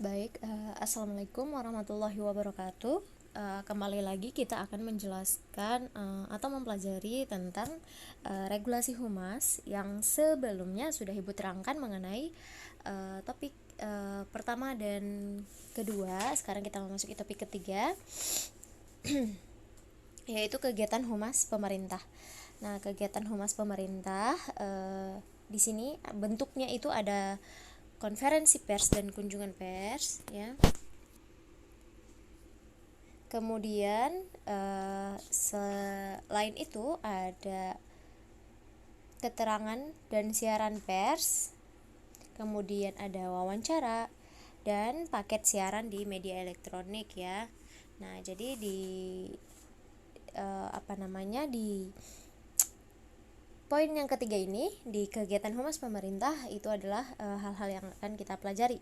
Baik, Assalamualaikum warahmatullahi wabarakatuh. Kembali lagi kita akan menjelaskan atau mempelajari tentang regulasi humas yang sebelumnya sudah Ibu terangkan mengenai topik pertama dan kedua. Sekarang kita memasuki topik ketiga, yaitu kegiatan humas pemerintah. Nah, kegiatan humas pemerintah di sini bentuknya itu ada konferensi pers dan kunjungan pers, ya. Kemudian selain itu ada keterangan dan siaran pers, kemudian ada wawancara dan paket siaran di media elektronik, ya. Nah, jadi di poin yang ketiga ini, di kegiatan humas pemerintah itu adalah hal-hal yang akan kita pelajari.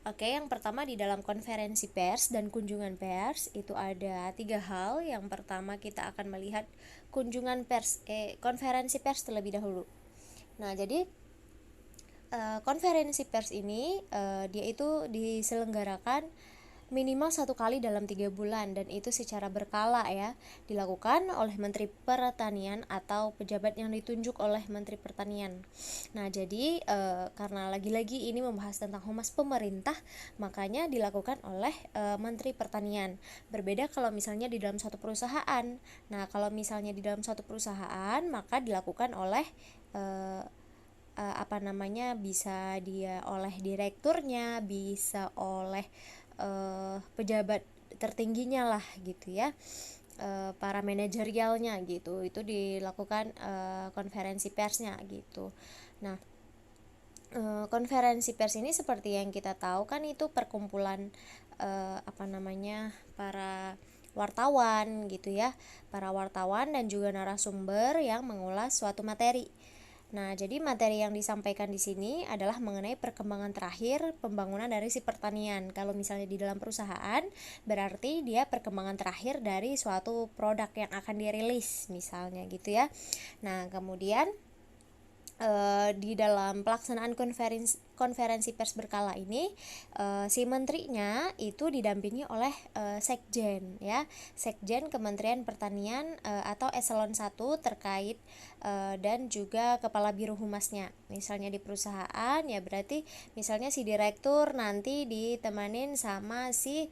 Oke, yang pertama di dalam konferensi pers dan kunjungan pers itu ada 3 hal. Yang pertama kita akan melihat konferensi pers terlebih dahulu. Nah, jadi konferensi pers ini dia itu diselenggarakan minimal 1 kali dalam 3 bulan, dan itu secara berkala, ya, dilakukan oleh Menteri Pertanian atau pejabat yang ditunjuk oleh Menteri Pertanian. Nah, jadi karena lagi-lagi ini membahas tentang humas pemerintah, makanya dilakukan oleh Menteri Pertanian. Berbeda kalau misalnya di dalam suatu perusahaan. Nah, kalau misalnya di dalam suatu perusahaan, maka dilakukan oleh bisa dia oleh direkturnya, bisa oleh pejabat tertingginya lah, gitu ya, para manajerialnya gitu. Itu dilakukan konferensi persnya gitu. Nah, konferensi pers ini seperti yang kita tahu kan itu perkumpulan para wartawan gitu ya, para wartawan dan juga narasumber yang mengulas suatu materi. Nah, jadi materi yang disampaikan di sini adalah mengenai perkembangan terakhir pembangunan dari si pertanian. Kalau misalnya di dalam perusahaan, berarti dia perkembangan terakhir dari suatu produk yang akan dirilis, misalnya gitu ya. Nah, kemudian di dalam pelaksanaan konferensi pers berkala ini, si menterinya itu didampingi oleh sekjen, ya, sekjen Kementerian Pertanian atau eselon 1 terkait, dan juga kepala biro humasnya. Misalnya di perusahaan, ya berarti misalnya si direktur nanti ditemanin sama si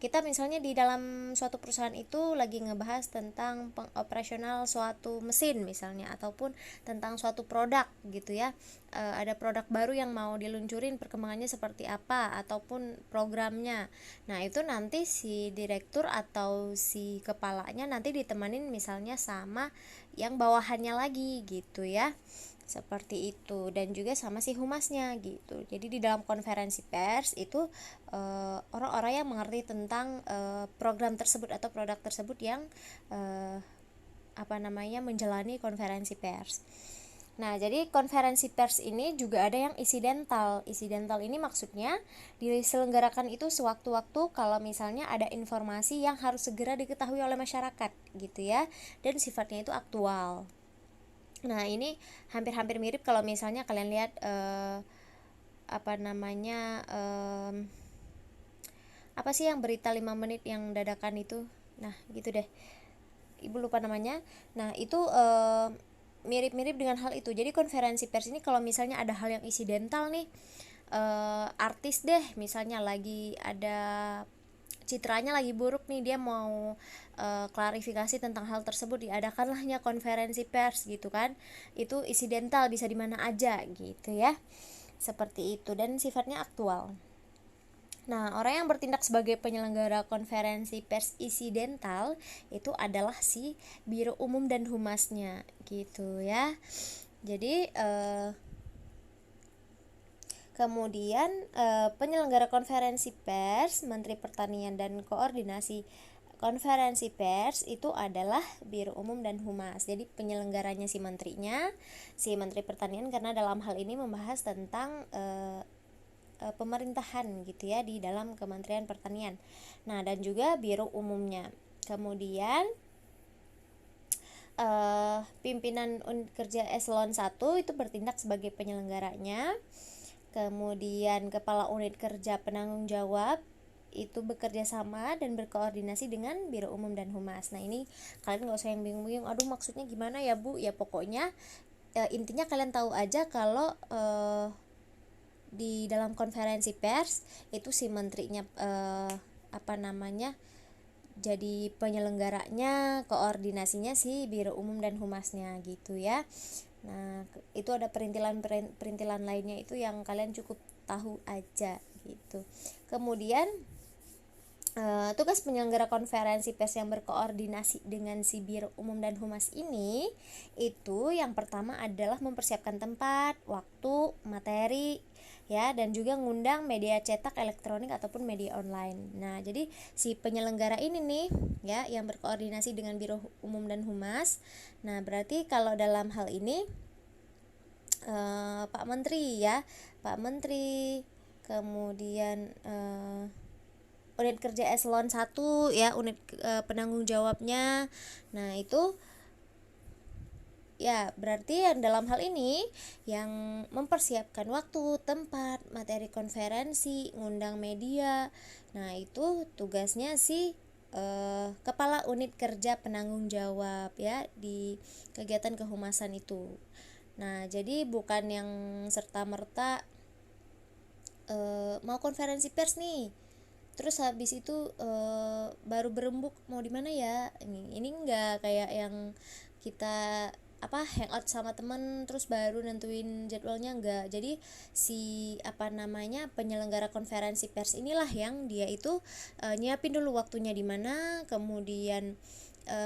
kita misalnya di dalam suatu perusahaan itu lagi ngebahas tentang pengoperasional suatu mesin misalnya, ataupun tentang suatu produk gitu ya. Ada produk baru yang mau diluncurin, perkembangannya seperti apa, ataupun programnya. Nah, itu nanti si direktur atau si kepalanya nanti ditemanin misalnya sama yang bawahannya lagi gitu ya, seperti itu. Dan juga sama si humasnya gitu. Jadi di dalam konferensi pers itu orang-orang yang mengerti tentang program tersebut atau produk tersebut yang menjalani konferensi pers. Nah, jadi konferensi pers ini juga ada yang insidental. Insidental ini maksudnya diselenggarakan itu sewaktu-waktu kalau misalnya ada informasi yang harus segera diketahui oleh masyarakat gitu ya, dan sifatnya itu aktual. Nah, ini hampir-hampir mirip kalau misalnya kalian lihat apa sih yang berita 5 menit yang dadakan itu. Nah, gitu deh, ibu lupa namanya. Nah, itu mirip-mirip dengan hal itu. Jadi konferensi pers ini kalau misalnya ada hal yang insidental nih, artis deh misalnya lagi ada citranya lagi buruk nih, dia mau klarifikasi tentang hal tersebut, diadakanlahnya konferensi pers gitu kan. Itu insidental, bisa di mana aja gitu ya, seperti itu, dan sifatnya aktual. Nah, orang yang bertindak sebagai penyelenggara konferensi pers insidental itu adalah si Biro Umum dan Humasnya gitu ya. Jadi kemudian penyelenggara konferensi pers, Menteri Pertanian dan koordinasi konferensi pers itu adalah Biro Umum dan Humas. Jadi penyelenggaranya si menterinya, si Menteri Pertanian, karena dalam hal ini membahas tentang pemerintahan gitu ya di dalam Kementerian Pertanian. Nah, dan juga Biro Umumnya. Kemudian pimpinan kerja eselon 1 itu bertindak sebagai penyelenggaranya. Kemudian kepala unit kerja penanggung jawab itu bekerja sama dan berkoordinasi dengan Biro Umum dan Humas. Nah ini kalian gak usah yang bingung-bingung, aduh maksudnya gimana ya Bu, ya pokoknya intinya kalian tahu aja kalau di dalam konferensi pers itu si menterinya jadi penyelenggaranya, koordinasinya si Biro Umum dan Humasnya gitu ya. Nah itu ada perintilan lainnya itu yang kalian cukup tahu aja gitu. Kemudian tugas penyelenggara konferensi pers yang berkoordinasi dengan si Biro Umum dan Humas ini itu yang pertama adalah mempersiapkan tempat, waktu, materi ya, dan juga ngundang media cetak, elektronik ataupun media online. Nah, jadi si penyelenggara ini nih ya yang berkoordinasi dengan Biro Umum dan Humas. Nah, berarti kalau dalam hal ini Pak Menteri ya, Pak Menteri, kemudian unit kerja eselon 1 ya, unit penanggung jawabnya. Nah, itu ya berarti yang dalam hal ini yang mempersiapkan waktu, tempat, materi konferensi, ngundang media. Nah, itu tugasnya si kepala unit kerja penanggung jawab ya di kegiatan kehumasan itu. Nah, jadi bukan yang serta-merta mau konferensi pers nih terus habis itu baru berembuk mau di mana ya, ini enggak kayak yang kita hangout sama teman terus baru nentuin jadwalnya, enggak. Jadi si penyelenggara konferensi pers inilah yang dia itu nyiapin dulu waktunya di mana, kemudian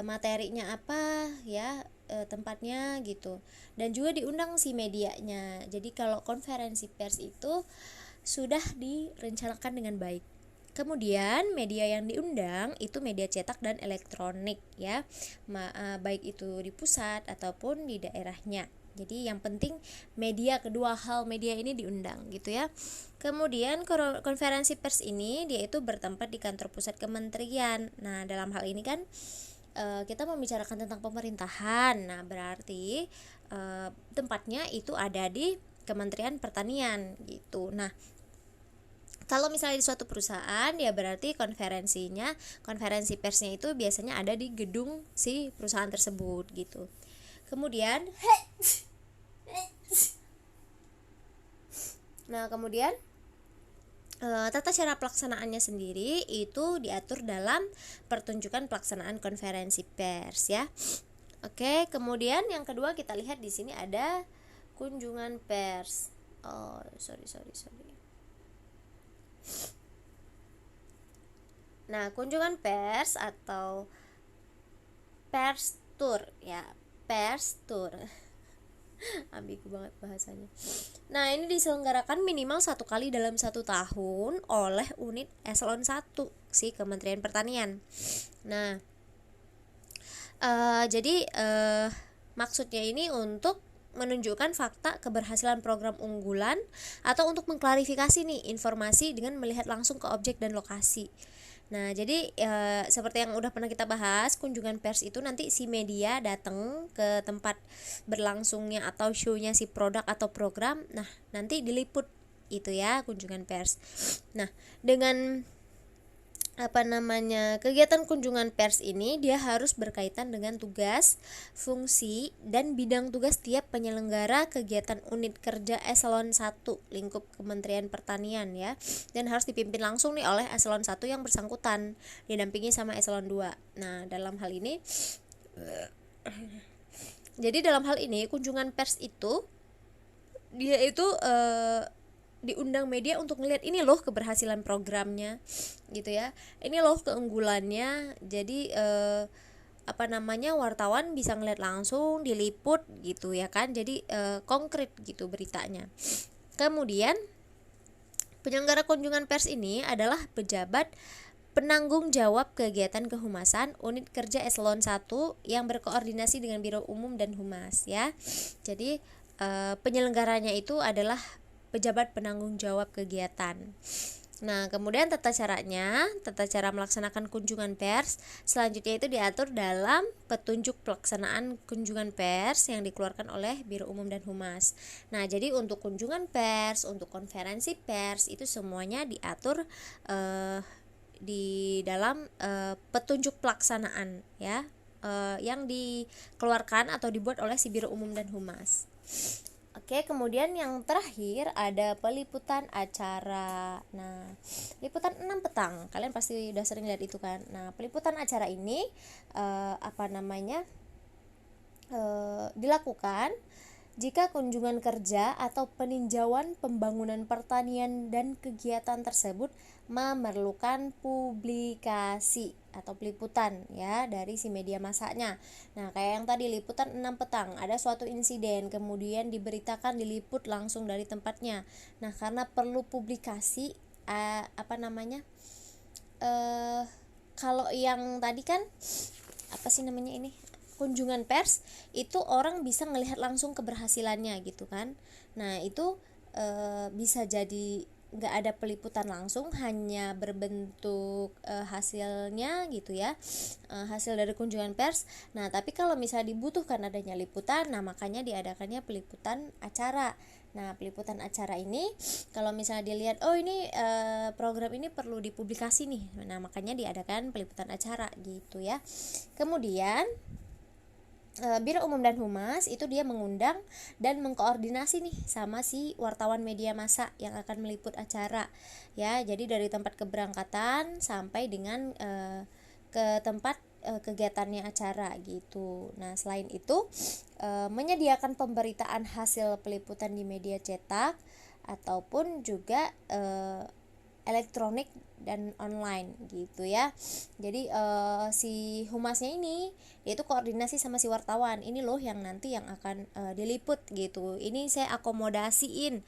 materinya apa ya, tempatnya gitu, dan juga diundang si medianya. Jadi kalau konferensi pers itu sudah direncanakan dengan baik. Kemudian media yang diundang itu media cetak dan elektronik ya, baik itu di pusat ataupun di daerahnya. Jadi yang penting kedua hal media ini diundang gitu ya. Kemudian konferensi pers ini dia itu bertempat di kantor pusat kementerian. Nah, dalam hal ini kan kita membicarakan tentang pemerintahan. Nah, berarti tempatnya itu ada di Kementerian Pertanian gitu. Nah, kalau misalnya di suatu perusahaan ya berarti konferensi persnya itu biasanya ada di gedung si perusahaan tersebut gitu. Kemudian tata cara pelaksanaannya sendiri itu diatur dalam pertunjukan pelaksanaan konferensi pers ya. Oke, kemudian yang kedua kita lihat di sini ada kunjungan pers. Sorry. Nah, kunjungan pers atau pers tour ya, pers tour ambigu banget bahasanya. Nah, ini diselenggarakan minimal 1 kali dalam 1 tahun oleh unit eselon 1 si Kementerian Pertanian. Nah, jadi maksudnya ini untuk menunjukkan fakta keberhasilan program unggulan atau untuk mengklarifikasi nih informasi dengan melihat langsung ke objek dan lokasi. Nah, jadi seperti yang udah pernah kita bahas, kunjungan pers itu nanti si media datang ke tempat berlangsungnya atau show-nya si produk atau program. Nah, nanti diliput itu ya kunjungan pers. Nah, dengan kegiatan kunjungan pers ini dia harus berkaitan dengan tugas, fungsi, dan bidang tugas tiap penyelenggara kegiatan unit kerja eselon 1 lingkup Kementerian Pertanian ya, dan harus dipimpin langsung nih oleh eselon 1 yang bersangkutan didampingi sama eselon 2. Nah, dalam hal ini kunjungan pers itu dia itu diundang media untuk ngelihat ini loh keberhasilan programnya gitu ya, ini loh keunggulannya. Jadi wartawan bisa ngelihat langsung, diliput gitu ya kan, jadi konkret gitu beritanya. Kemudian penyelenggara kunjungan pers ini adalah pejabat penanggung jawab kegiatan kehumasan unit kerja eselon 1 yang berkoordinasi dengan Biro Umum dan Humas ya. Jadi penyelenggaranya itu adalah pejabat penanggung jawab kegiatan. Nah, kemudian tata cara melaksanakan kunjungan pers selanjutnya itu diatur dalam petunjuk pelaksanaan kunjungan pers yang dikeluarkan oleh Biro Umum dan Humas. Nah, jadi untuk kunjungan pers, untuk konferensi pers itu semuanya diatur di dalam petunjuk pelaksanaan ya, yang dikeluarkan atau dibuat oleh si Biro Umum dan Humas. Oke, kemudian yang terakhir ada peliputan acara. Nah, liputan 6 petang. Kalian pasti udah sering lihat itu kan. Nah, peliputan acara ini dilakukan jika kunjungan kerja atau peninjauan pembangunan pertanian dan kegiatan tersebut memerlukan publikasi atau peliputan ya dari si media masanya. Nah, kayak yang tadi liputan 6 petang, ada suatu insiden kemudian diberitakan diliput langsung dari tempatnya. Nah, karena perlu publikasi kalau yang tadi kan kunjungan pers itu orang bisa melihat langsung keberhasilannya gitu kan. Nah, itu bisa jadi nggak ada peliputan langsung, hanya berbentuk hasilnya gitu ya, hasil dari kunjungan pers. Nah, tapi kalau misalnya dibutuhkan adanya liputan, nah makanya diadakannya peliputan acara. Nah, peliputan acara ini kalau misalnya dilihat, oh ini program ini perlu dipublikasi nih, nah makanya diadakan peliputan acara gitu ya. Kemudian Biro Umum dan Humas itu dia mengundang dan mengkoordinasi nih sama si wartawan media massa yang akan meliput acara ya. Jadi dari tempat keberangkatan sampai dengan ke tempat kegiatannya acara gitu. Nah, selain itu menyediakan pemberitaan hasil peliputan di media cetak ataupun juga elektronik dan online gitu ya. Jadi si humasnya ini yaitu koordinasi sama si wartawan, ini loh yang nanti yang akan diliput gitu. Ini saya akomodasiin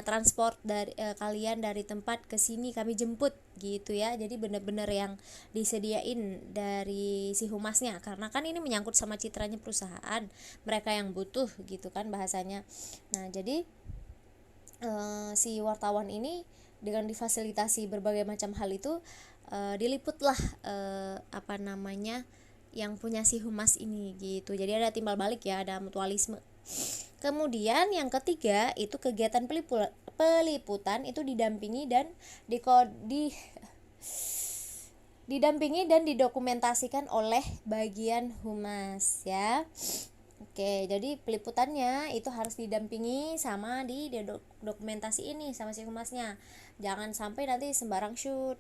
transport dari kalian dari tempat ke sini kami jemput gitu ya. Jadi benar-benar yang disediain dari si humasnya, karena kan ini menyangkut sama citranya perusahaan, mereka yang butuh gitu kan bahasanya. Nah, jadi si wartawan ini dengan difasilitasi berbagai macam hal itu diliputlah yang punya si humas ini gitu. Jadi ada timbal balik ya, ada mutualisme. Kemudian yang ketiga itu kegiatan peliputan itu didampingi dan didokumentasikan oleh bagian humas ya. Oke, jadi peliputannya itu harus didampingi sama di dokumentasi ini sama si humasnya. Jangan sampai nanti sembarang shoot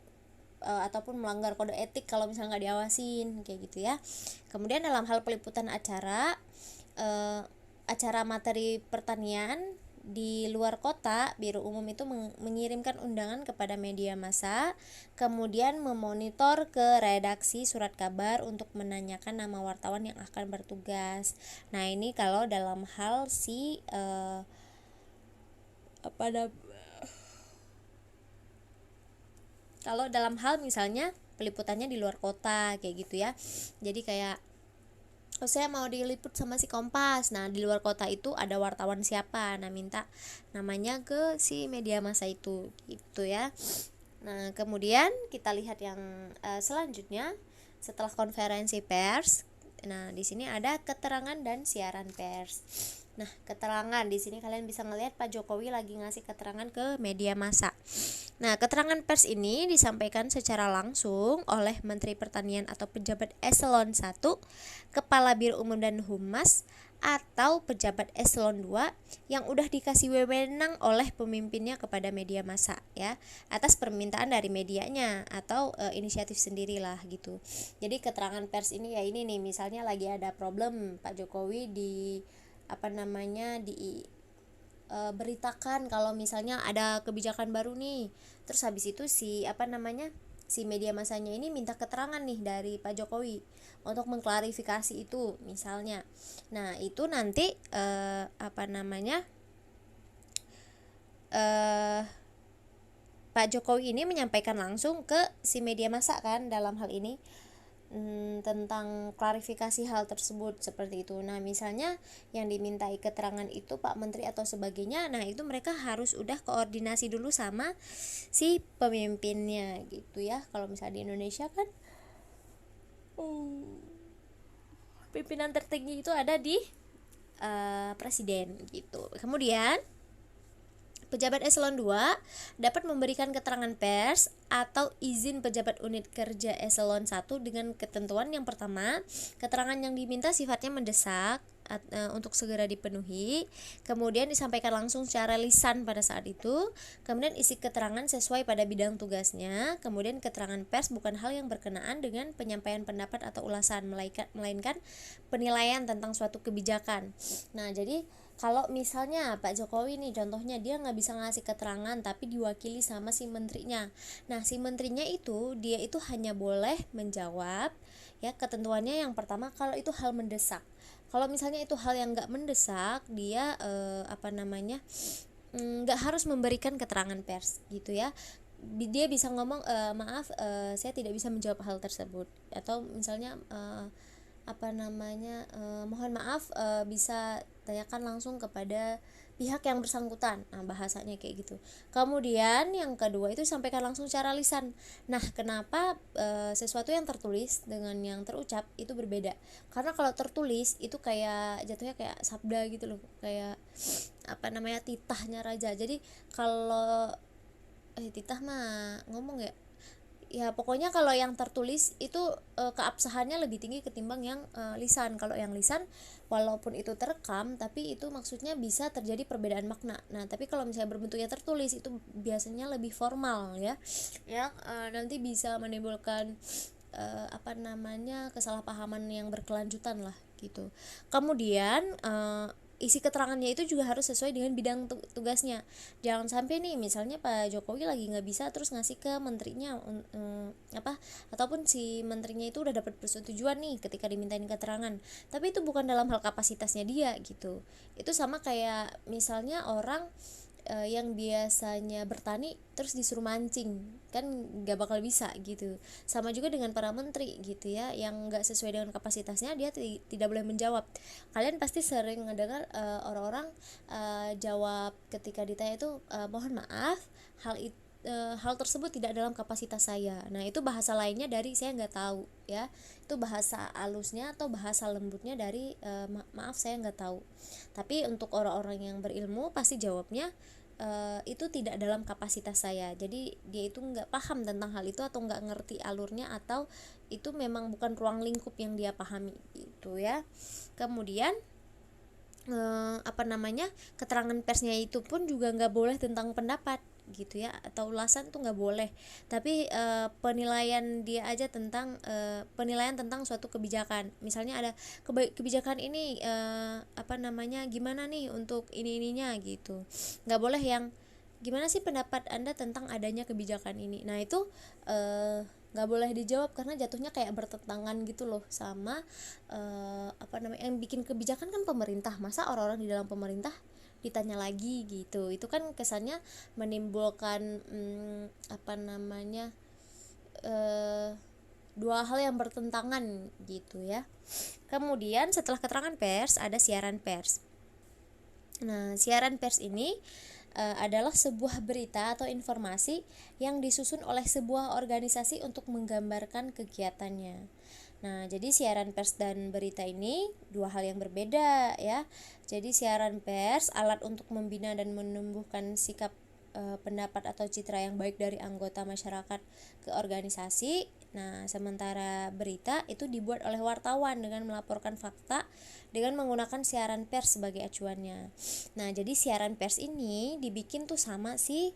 ataupun melanggar kode etik kalau misalnya nggak diawasin kayak gitu ya. Kemudian dalam hal peliputan acara materi pertanian di luar kota, Biro Umum itu mengirimkan undangan kepada media massa, kemudian memonitor ke redaksi surat kabar untuk menanyakan nama wartawan yang akan bertugas. Nah, ini kalau dalam hal kalau dalam hal misalnya peliputannya di luar kota kayak gitu ya. Jadi kayak saya mau diliput sama si Kompas. Nah, di luar kota itu ada wartawan siapa. Nah, minta namanya ke si media massa itu gitu ya. Nah, kemudian kita lihat yang selanjutnya setelah konferensi pers. Nah, di sini ada keterangan dan siaran pers. Nah, keterangan di sini kalian bisa ngelihat Pak Jokowi lagi ngasih keterangan ke media massa. Nah, keterangan pers ini disampaikan secara langsung oleh Menteri Pertanian atau pejabat eselon 1, Kepala Biro Umum dan Humas, atau pejabat eselon 2 yang udah dikasih wewenang oleh pemimpinnya kepada media massa ya, atas permintaan dari medianya atau inisiatif sendirilah gitu. Jadi keterangan pers ini ya ini nih, misalnya lagi ada problem Pak Jokowi beritakan kalau misalnya ada kebijakan baru nih. Terus habis itu si media masanya ini minta keterangan nih dari Pak Jokowi untuk mengklarifikasi itu misalnya. Nah, itu nanti Pak Jokowi ini menyampaikan langsung ke si media massa kan dalam hal ini. tentang klarifikasi hal tersebut seperti itu. Nah, misalnya yang dimintai keterangan itu Pak Menteri atau sebagainya, nah itu mereka harus udah koordinasi dulu sama si pemimpinnya gitu ya. Kalau misalnya di Indonesia kan pimpinan tertinggi itu ada di presiden gitu. Kemudian pejabat eselon 2 dapat memberikan keterangan pers atau izin pejabat unit kerja eselon 1 dengan ketentuan yang pertama, keterangan yang diminta sifatnya mendesak untuk segera dipenuhi, kemudian disampaikan langsung secara lisan pada saat itu, kemudian isi keterangan sesuai pada bidang tugasnya, kemudian keterangan pers bukan hal yang berkenaan dengan penyampaian pendapat atau ulasan, melainkan penilaian tentang suatu kebijakan. Nah, jadi kalau misalnya Pak Jokowi nih contohnya dia nggak bisa ngasih keterangan tapi diwakili sama si menterinya. Nah, si menterinya itu dia itu hanya boleh menjawab ya ketentuannya yang pertama kalau itu hal mendesak. Kalau misalnya itu hal yang nggak mendesak, dia nggak harus memberikan keterangan pers gitu ya. Dia bisa ngomong maaf, saya tidak bisa menjawab hal tersebut, atau misalnya mohon maaf, bisa tanyakan langsung kepada pihak yang bersangkutan. Nah, bahasanya kayak gitu. Kemudian yang kedua itu sampaikan langsung secara lisan. Nah, kenapa sesuatu yang tertulis dengan yang terucap itu berbeda? Karena kalau tertulis itu kayak jatuhnya kayak sabda gitu loh, kayak titahnya raja. Jadi kalau titah mah ngomong ya pokoknya kalau yang tertulis itu keabsahannya lebih tinggi ketimbang yang lisan. Kalau yang lisan walaupun itu terekam tapi itu maksudnya bisa terjadi perbedaan makna. Nah, tapi kalau misalnya berbentuknya tertulis itu biasanya lebih formal ya, yang nanti bisa menimbulkan kesalahpahaman yang berkelanjutan lah gitu. Kemudian isi keterangannya itu juga harus sesuai dengan bidang tugasnya. Jangan sampai nih misalnya Pak Jokowi lagi nggak bisa terus ngasih ke menterinya ataupun si menterinya itu udah dapat persetujuan nih ketika dimintain keterangan, tapi itu bukan dalam hal kapasitasnya dia gitu. Itu sama kayak misalnya orang yang biasanya bertani terus disuruh mancing, kan nggak bakal bisa gitu. Sama juga dengan para menteri gitu ya, yang nggak sesuai dengan kapasitasnya dia tidak boleh menjawab. Kalian pasti sering mendengar orang-orang jawab ketika ditanya itu mohon maaf, hal tersebut tidak dalam kapasitas saya. Nah, itu bahasa lainnya dari saya nggak tahu ya, itu bahasa halusnya atau bahasa lembutnya dari maaf saya nggak tahu. Tapi untuk orang-orang yang berilmu pasti jawabnya itu tidak dalam kapasitas saya. Jadi dia itu nggak paham tentang hal itu atau nggak ngerti alurnya, atau itu memang bukan ruang lingkup yang dia pahami gitu ya. Kemudian keterangan persnya itu pun juga nggak boleh tentang pendapat gitu ya, atau ulasan tuh nggak boleh, tapi penilaian dia aja tentang penilaian tentang suatu kebijakan. Misalnya ada kebijakan ini gimana nih untuk ininya gitu, nggak boleh yang gimana sih pendapat Anda tentang adanya kebijakan ini. Nah, itu nggak boleh dijawab karena jatuhnya kayak bertentangan gitu loh sama yang bikin kebijakan kan pemerintah. Masa orang-orang di dalam pemerintah ditanya lagi gitu, itu kan kesannya menimbulkan dua hal yang bertentangan gitu ya. Kemudian setelah keterangan pers ada siaran pers. Nah, siaran pers ini adalah sebuah berita atau informasi yang disusun oleh sebuah organisasi untuk menggambarkan kegiatannya. Nah, jadi siaran pers dan berita ini dua hal yang berbeda ya. Jadi siaran pers alat untuk membina dan menumbuhkan sikap pendapat atau citra yang baik dari anggota masyarakat ke organisasi. Nah, sementara berita itu dibuat oleh wartawan dengan melaporkan fakta dengan menggunakan siaran pers sebagai acuannya. Nah, jadi siaran pers ini dibikin tuh sama si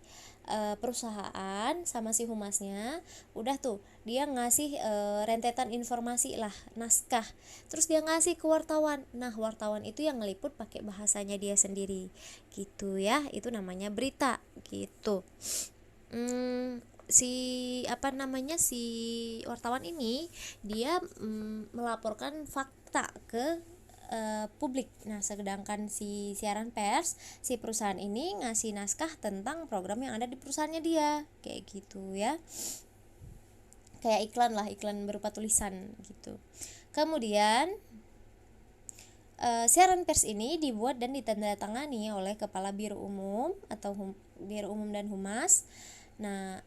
perusahaan, sama si humasnya. Udah tuh dia ngasih rentetan informasi lah, naskah, terus dia ngasih ke wartawan. Nah, wartawan itu yang ngeliput pakai bahasanya dia sendiri gitu ya, itu namanya berita gitu. Si wartawan ini dia melaporkan fakta ke publik. Nah, sedangkan si siaran pers, si perusahaan ini ngasih naskah tentang program yang ada di perusahaannya dia, kayak gitu ya. kayak iklan lah, iklan berupa tulisan gitu. Kemudian siaran pers ini dibuat dan ditandatangani oleh Kepala Biro Umum atau Biro Umum dan Humas. Nah,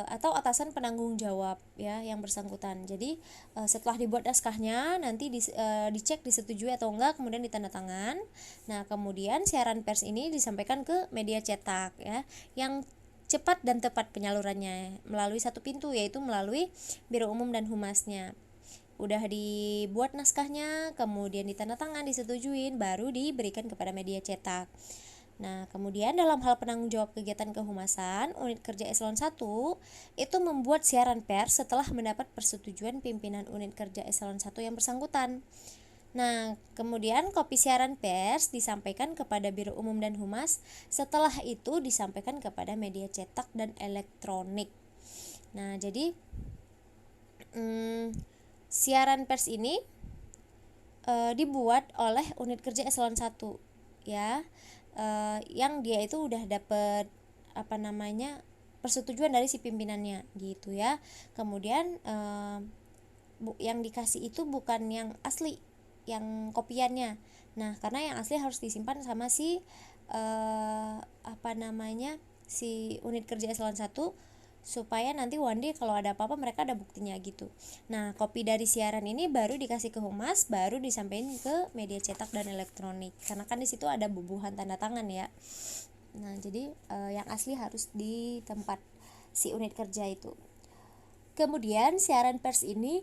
atau atasan penanggung jawab ya yang bersangkutan. Jadi setelah dibuat naskahnya nanti dicek disetujui atau enggak, kemudian ditandatangan. Nah, kemudian siaran pers ini disampaikan ke media cetak ya, yang cepat dan tepat penyalurannya melalui satu pintu, yaitu melalui Biro Umum dan Humasnya. Udah dibuat naskahnya, kemudian ditandatangan, disetujuin, baru diberikan kepada media cetak. Nah, kemudian dalam hal penanggung jawab kegiatan kehumasan, unit kerja eselon 1 itu membuat siaran pers setelah mendapat persetujuan pimpinan unit kerja eselon 1 yang bersangkutan. Nah, kemudian kopi siaran pers disampaikan kepada Biro Umum dan Humas, setelah itu disampaikan kepada media cetak dan elektronik. Nah, jadi siaran pers ini dibuat oleh unit kerja eselon 1 ya, yang dia itu udah dapet persetujuan dari si pimpinannya gitu ya. Kemudian yang dikasih itu bukan yang asli, yang kopiannya. Nah, karena yang asli harus disimpan sama si si unit kerja eselon 1, supaya nanti one day kalau ada apa-apa mereka ada buktinya gitu. Nah, kopi dari siaran ini baru dikasih ke humas, baru disampaikan ke media cetak dan elektronik, karena kan di situ ada bubuhan tanda tangan ya. Nah, jadi yang asli harus di tempat si unit kerja itu. Kemudian siaran pers ini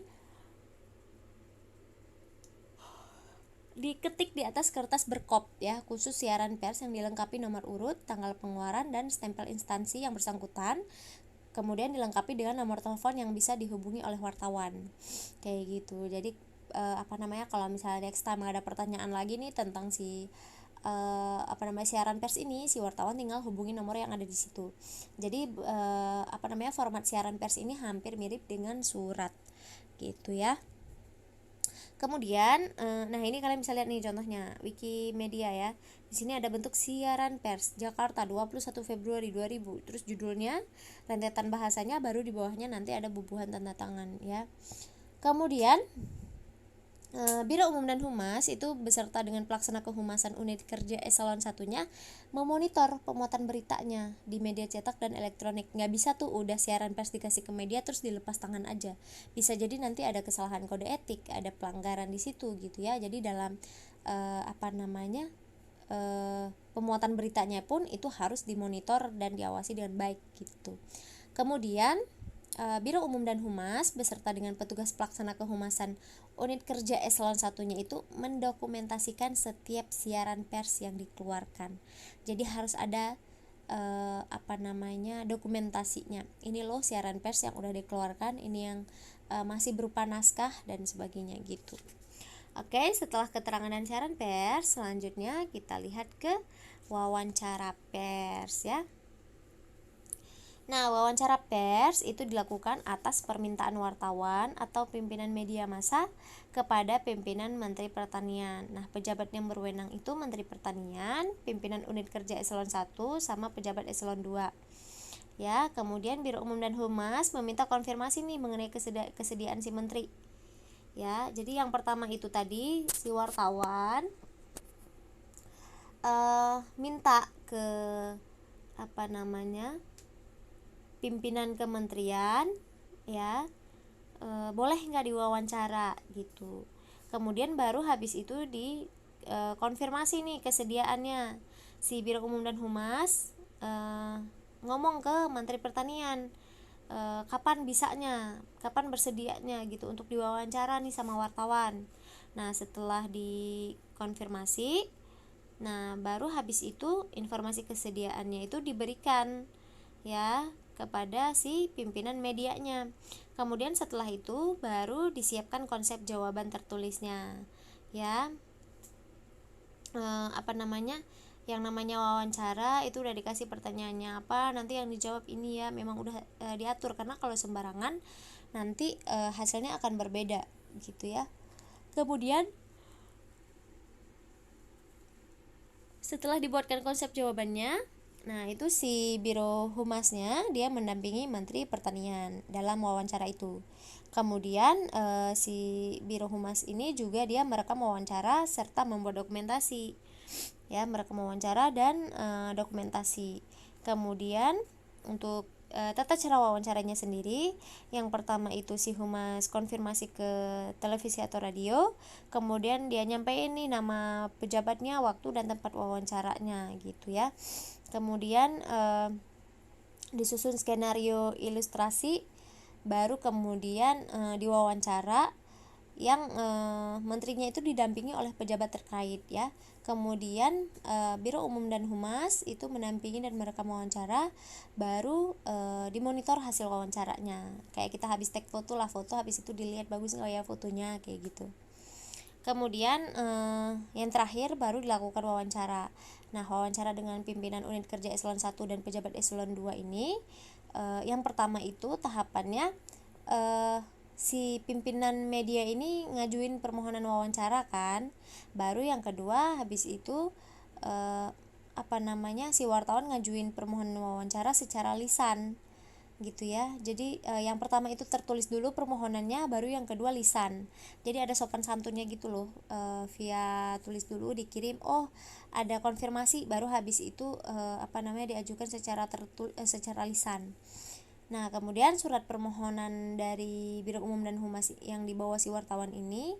diketik di atas kertas berkop ya, khusus siaran pers yang dilengkapi nomor urut, tanggal pengeluaran, dan stempel instansi yang bersangkutan. Kemudian dilengkapi dengan nomor telepon yang bisa dihubungi oleh wartawan. Kayak gitu. Jadi kalau misalnya next time ada pertanyaan lagi nih tentang si siaran pers ini, si wartawan tinggal hubungi nomor yang ada di situ. Jadi format siaran pers ini hampir mirip dengan surat gitu ya. Kemudian, nah ini kalian bisa lihat nih contohnya Wikimedia ya. Di sini ada bentuk siaran pers Jakarta 21 Februari 2000. Terus judulnya, rentetan bahasanya, baru di bawahnya nanti ada bubuhan tanda tangan ya. Kemudian Biro Umum dan Humas itu beserta dengan pelaksana kehumasan unit kerja eselon 1-nya memonitor pemuatan beritanya di media cetak dan elektronik. Nggak bisa tuh udah siaran pers dikasih ke media terus dilepas tangan aja. Bisa jadi nanti ada kesalahan kode etik, ada pelanggaran di situ gitu ya. Jadi dalam pemuatan beritanya pun itu harus dimonitor dan diawasi dengan baik gitu. Kemudian Biro Umum dan Humas beserta dengan petugas pelaksana kehumasan unit kerja eselon 1-nya itu mendokumentasikan setiap siaran pers yang dikeluarkan. Jadi harus ada dokumentasinya. Ini loh siaran pers yang udah dikeluarkan, ini yang masih berupa naskah dan sebagainya gitu. Oke, setelah keterangan dan siaran pers, selanjutnya kita lihat ke wawancara pers ya. Nah, wawancara pers itu dilakukan atas permintaan wartawan atau pimpinan media massa kepada pimpinan Menteri Pertanian. Nah, pejabat yang berwenang itu Menteri Pertanian, pimpinan unit kerja eselon 1, sama pejabat eselon 2. Ya, kemudian Biro Umum dan Humas meminta konfirmasi nih mengenai kesediaan si menteri. Ya, jadi yang pertama itu tadi si wartawan minta ke pimpinan kementerian ya, boleh nggak diwawancara gitu. Kemudian baru habis itu di konfirmasi nih kesediaannya. Si Biro Umum dan Humas ngomong ke Menteri Pertanian kapan bisanya, kapan bersedianya gitu untuk diwawancara nih sama wartawan. Nah, setelah dikonfirmasi, nah baru habis itu informasi kesediaannya itu diberikan ya kepada si pimpinan medianya. Kemudian setelah itu baru disiapkan konsep jawaban tertulisnya ya. Yang namanya wawancara itu udah dikasih pertanyaannya apa, nanti yang dijawab ini ya, memang udah diatur, karena kalau sembarangan nanti hasilnya akan berbeda gitu ya. Kemudian setelah dibuatkan konsep jawabannya, Nah, itu si Biro Humasnya dia mendampingi Menteri Pertanian dalam wawancara itu. Kemudian si Biro Humas ini juga dia merekam wawancara serta membuat dokumentasi. Ya, merekam wawancara dan dokumentasi. Kemudian untuk tata cara wawancaranya sendiri, yang pertama itu si humas konfirmasi ke televisi atau radio, kemudian dia nyampein nih nama pejabatnya, waktu dan tempat wawancaranya gitu ya. Kemudian disusun skenario ilustrasi, baru kemudian diwawancara yang menterinya itu didampingi oleh pejabat terkait ya. Kemudian Biro Umum dan Humas itu mendampingi dan merekam wawancara, baru dimonitor hasil wawancaranya. Kayak kita habis take foto lah, foto habis itu dilihat bagus nggak ya fotonya, kayak gitu. Kemudian yang terakhir baru dilakukan wawancara. Nah, wawancara dengan pimpinan unit kerja eselon 1 dan pejabat eselon 2 ini, yang pertama itu tahapannya si pimpinan media ini ngajuin permohonan wawancara kan. Baru yang kedua habis itu si wartawan ngajuin permohonan wawancara secara lisan gitu ya. Jadi yang pertama itu tertulis dulu permohonannya, baru yang kedua lisan. Jadi ada sopan santunnya gitu loh, via tulis dulu dikirim, oh ada konfirmasi, baru habis itu diajukan secara lisan. Nah, kemudian surat permohonan dari Biro Umum dan Humas yang dibawa si wartawan ini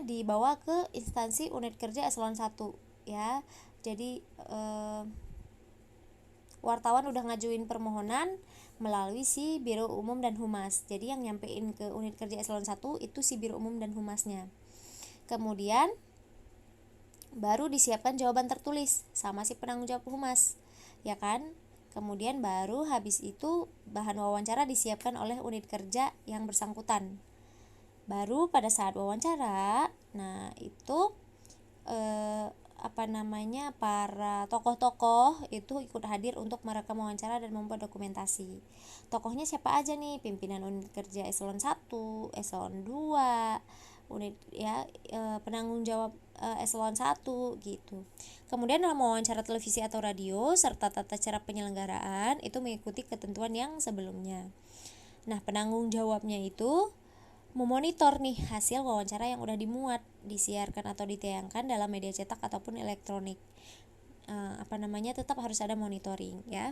dibawa ke instansi unit kerja eselon 1 ya. Jadi wartawan udah ngajuin permohonan melalui si Biro Umum dan Humas. Jadi yang nyampein ke unit kerja eselon 1 itu si Biro Umum dan Humasnya. Kemudian baru disiapkan jawaban tertulis sama si penanggung jawab humas, ya kan? Kemudian baru habis itu bahan wawancara disiapkan oleh unit kerja yang bersangkutan. Baru pada saat wawancara, nah itu para tokoh-tokoh itu ikut hadir untuk merekam wawancara dan membuat dokumentasi. Tokohnya siapa aja nih? Pimpinan unit kerja eselon 1, eselon 2, unit ya penanggung jawab eselon 1 gitu. Kemudian dalam wawancara televisi atau radio serta tata cara penyelenggaraan itu mengikuti ketentuan yang sebelumnya. Nah, penanggung jawabnya itu memonitor nih hasil wawancara yang udah dimuat, disiarkan atau ditayangkan dalam media cetak ataupun elektronik. Tetap harus ada monitoring ya.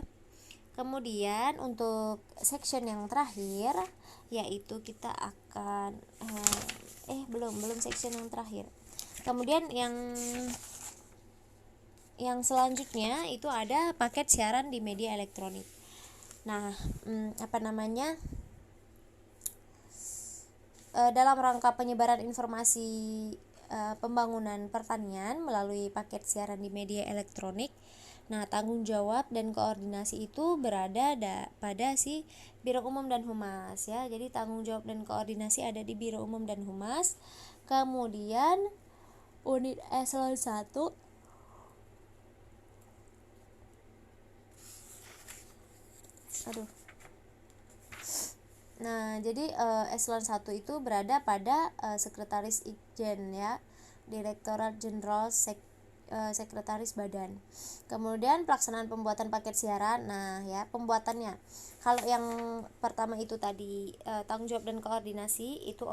Kemudian untuk section yang terakhir yaitu kita akan belum section yang terakhir. Kemudian yang selanjutnya itu ada paket siaran di media elektronik. Nah, dalam rangka penyebaran informasi pembangunan pertanian melalui paket siaran di media elektronik. Nah, tanggung jawab dan koordinasi itu berada pada si Biro Umum dan Humas ya. Jadi tanggung jawab dan koordinasi ada di Biro Umum dan Humas. Kemudian unit eselon 1 Nah, jadi eselon 1 itu berada pada Sekretaris Itjen ya, Direktorat Jenderal Sekretaris Badan. Kemudian pelaksanaan pembuatan paket siaran. Nah, ya, pembuatannya. Kalau yang pertama itu tadi tanggung jawab dan koordinasi itu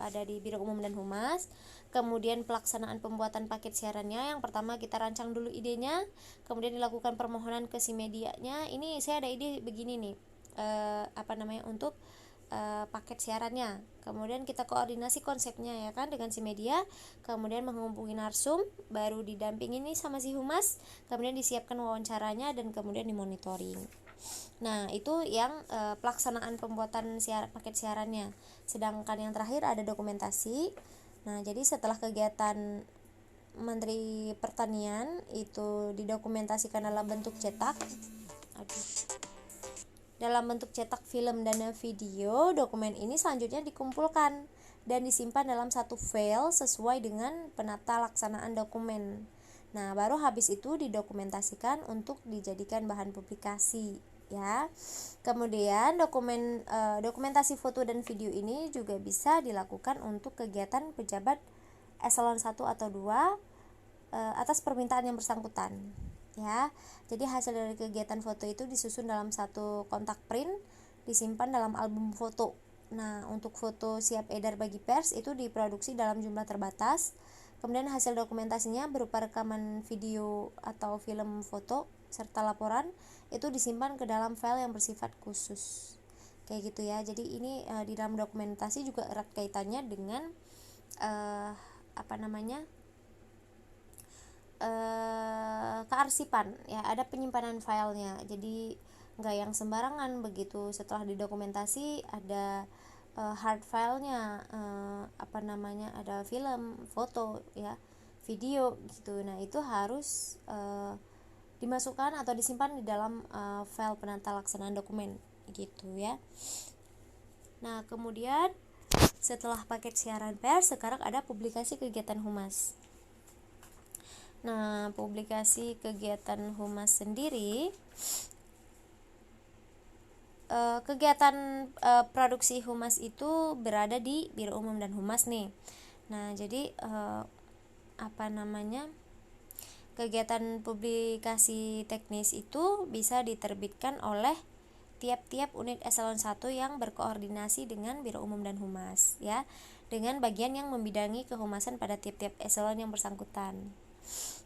ada di Biro Umum dan Humas. Kemudian pelaksanaan pembuatan paket siarannya, yang pertama kita rancang dulu idenya, kemudian dilakukan permohonan ke si medianya. Ini saya ada ide begini nih. Untuk paket siarannya. Kemudian kita koordinasi konsepnya ya kan dengan si media, kemudian menghubungi narsum, baru didampingi nih sama si humas, kemudian disiapkan wawancaranya dan kemudian dimonitoring. Nah, itu yang pelaksanaan pembuatan paket siarannya. Sedangkan yang terakhir ada dokumentasi. Nah, jadi setelah kegiatan Menteri Pertanian itu didokumentasikan dalam bentuk cetak. Dalam bentuk cetak, film, dan video, dokumen ini selanjutnya dikumpulkan dan disimpan dalam satu file sesuai dengan penata laksanaan dokumen. Nah, baru habis itu didokumentasikan untuk dijadikan bahan publikasi ya. Kemudian dokumentasi foto dan video ini juga bisa dilakukan untuk kegiatan pejabat eselon 1 atau 2 atas permintaan yang bersangkutan ya. Jadi hasil dari kegiatan foto itu disusun dalam satu kontak print, disimpan dalam album foto. Nah, untuk foto siap edar bagi pers itu diproduksi dalam jumlah terbatas. Kemudian hasil dokumentasinya berupa rekaman video atau film foto serta laporan itu disimpan ke dalam file yang bersifat khusus. Kayak gitu ya. Jadi ini di dalam dokumentasi juga erat kaitannya dengan kearsipan ya, ada penyimpanan filenya. Jadi nggak yang sembarangan begitu, setelah didokumentasi ada hard filenya, ada film, foto ya, video gitu. Nah itu harus dimasukkan atau disimpan di dalam file penata laksanaan dokumen gitu ya. Nah kemudian setelah paket siaran pers, sekarang ada publikasi kegiatan humas. Nah, publikasi kegiatan humas sendiri, kegiatan produksi humas itu berada di Biro Umum dan Humas nih. Nah, jadi kegiatan publikasi teknis itu bisa diterbitkan oleh tiap-tiap unit eselon 1 yang berkoordinasi dengan Biro Umum dan Humas ya, dengan bagian yang membidangi kehumasan pada tiap-tiap eselon yang bersangkutan.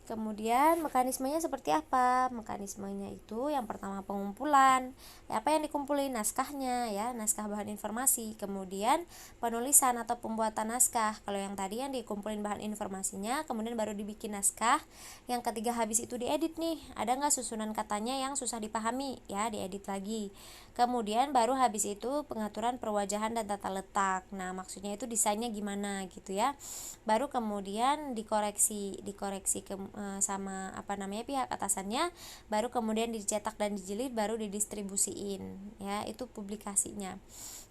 Kemudian mekanismenya seperti apa? Mekanismenya itu yang pertama pengumpulan. Apa yang dikumpulin? Naskahnya ya, naskah bahan informasi. Kemudian penulisan atau pembuatan naskah. Kalau yang tadi yang dikumpulin bahan informasinya, kemudian baru dibikin naskah. Yang ketiga habis itu diedit nih. Ada nggak susunan katanya yang susah dipahami? Ya, diedit lagi. Kemudian baru habis itu pengaturan perwajahan dan tata letak. Nah, maksudnya itu desainnya gimana gitu ya. Baru kemudian dikoreksi sama pihak atasannya, baru kemudian dicetak dan dijilid, baru didistribusiin ya, itu publikasinya.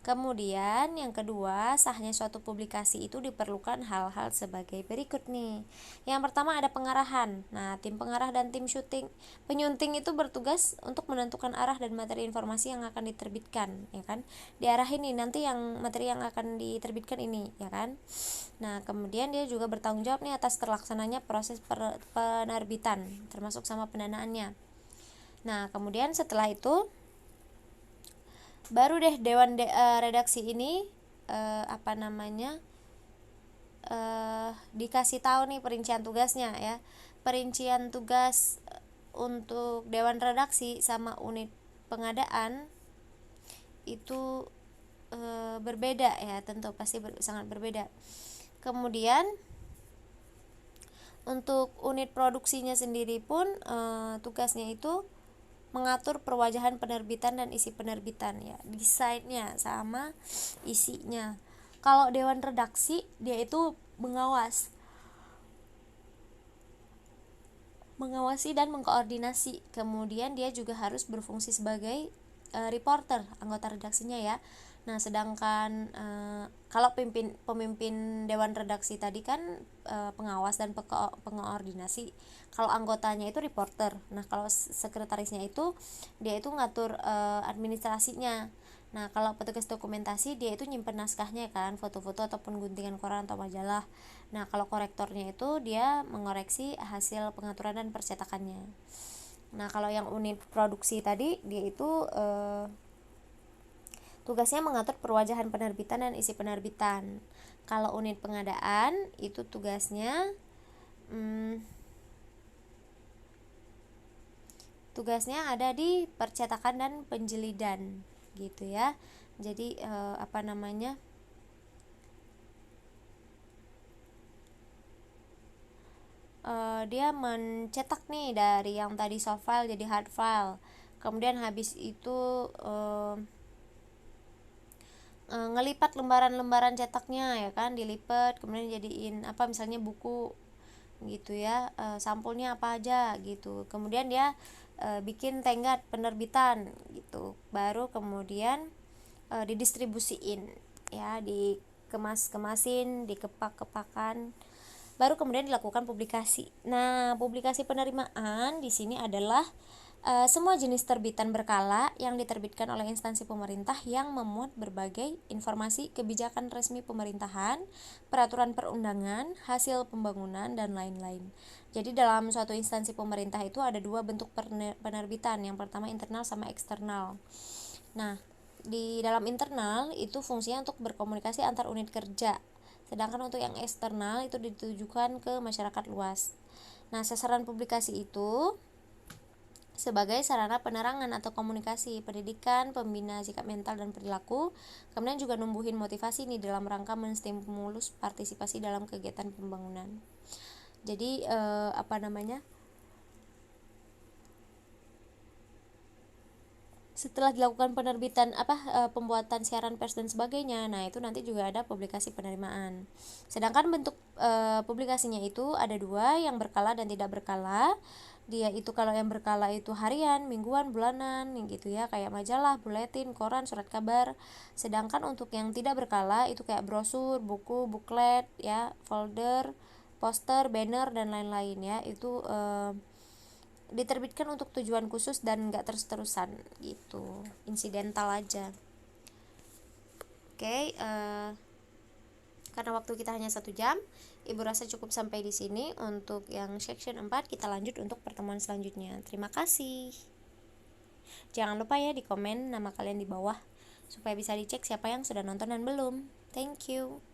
Kemudian yang kedua, sahnya suatu publikasi itu diperlukan hal-hal sebagai berikut nih. Yang pertama ada pengarahan. Nah, tim pengarah dan tim penyunting itu bertugas untuk menentukan arah dan materi informasi yang akan diterbitkan, ya kan? Diarahin nih, nanti yang materi yang akan diterbitkan ini, ya kan? Nah, kemudian dia juga bertanggung jawab nih atas terlaksananya proses penerbitan, termasuk sama pendanaannya. Nah, kemudian setelah itu baru deh dewan redaksi ini dikasih tahu nih perincian tugasnya ya. Perincian tugas untuk dewan redaksi sama unit pengadaan itu berbeda ya, tentu pasti sangat berbeda. Kemudian untuk unit produksinya sendiri pun tugasnya itu mengatur perwajahan penerbitan dan isi penerbitan ya, desainnya sama isinya. Kalau dewan redaksi dia itu mengawasi dan mengkoordinasi. Kemudian dia juga harus berfungsi sebagai reporter, anggota redaksinya ya. Nah, sedangkan kalau pemimpin dewan redaksi tadi kan pengawas dan pengoordinasi. Kalau anggotanya itu reporter. Nah, kalau sekretarisnya itu dia itu ngatur administrasinya. Nah, kalau petugas dokumentasi dia itu nyimpen naskahnya kan, foto-foto ataupun guntingan koran atau majalah. Nah, kalau korektornya itu dia mengoreksi hasil pengaturan dan percetakannya. Nah, kalau yang unit produksi tadi dia itu tugasnya mengatur perwajahan penerbitan dan isi penerbitan. Kalau unit pengadaan itu tugasnya ada di percetakan dan penjilidan gitu ya. Jadi dia mencetak nih dari yang tadi soft file jadi hard file. Kemudian habis itu ngelipat lembaran-lembaran cetaknya ya kan, dilipat kemudian jadiin misalnya buku gitu ya, sampulnya apa aja gitu. Kemudian dia bikin tenggat penerbitan gitu, baru kemudian didistribusiin ya, dikemas-kemasin, dikepak-kepakan, baru kemudian dilakukan publikasi. Nah, publikasi penerimaan di sini adalah semua jenis terbitan berkala yang diterbitkan oleh instansi pemerintah yang memuat berbagai informasi kebijakan resmi pemerintahan, peraturan perundangan, hasil pembangunan, dan lain-lain. Jadi dalam suatu instansi pemerintah itu ada dua bentuk penerbitan. Yang pertama internal sama eksternal. Nah, di dalam internal itu fungsinya untuk berkomunikasi antar unit kerja. Sedangkan untuk yang eksternal itu ditujukan ke masyarakat luas. Nah, sasaran publikasi itu sebagai sarana penerangan atau komunikasi, pendidikan, pembina sikap mental dan perilaku, kemudian juga numbuhin motivasi nih dalam rangka menstimulus partisipasi dalam kegiatan pembangunan. Jadi setelah dilakukan penerbitan pembuatan siaran pers dan sebagainya, nah itu nanti juga ada publikasi penerimaan. Sedangkan bentuk publikasinya itu ada dua, yang berkala dan tidak berkala. Dia itu kalau yang berkala itu harian, mingguan, bulanan gitu ya, kayak majalah, buletin, koran, surat kabar. Sedangkan untuk yang tidak berkala itu kayak brosur, buku, buklet ya, folder, poster, banner dan lain-lain ya. Itu diterbitkan untuk tujuan khusus dan nggak terus-terusan gitu, insidental aja. Oke, karena waktu kita hanya 1 jam, Ibu rasa cukup sampai di sini. Untuk yang section 4 kita lanjut untuk pertemuan selanjutnya. Terima kasih. Jangan lupa ya di komen nama kalian di bawah supaya bisa dicek siapa yang sudah nonton dan belum. Thank you.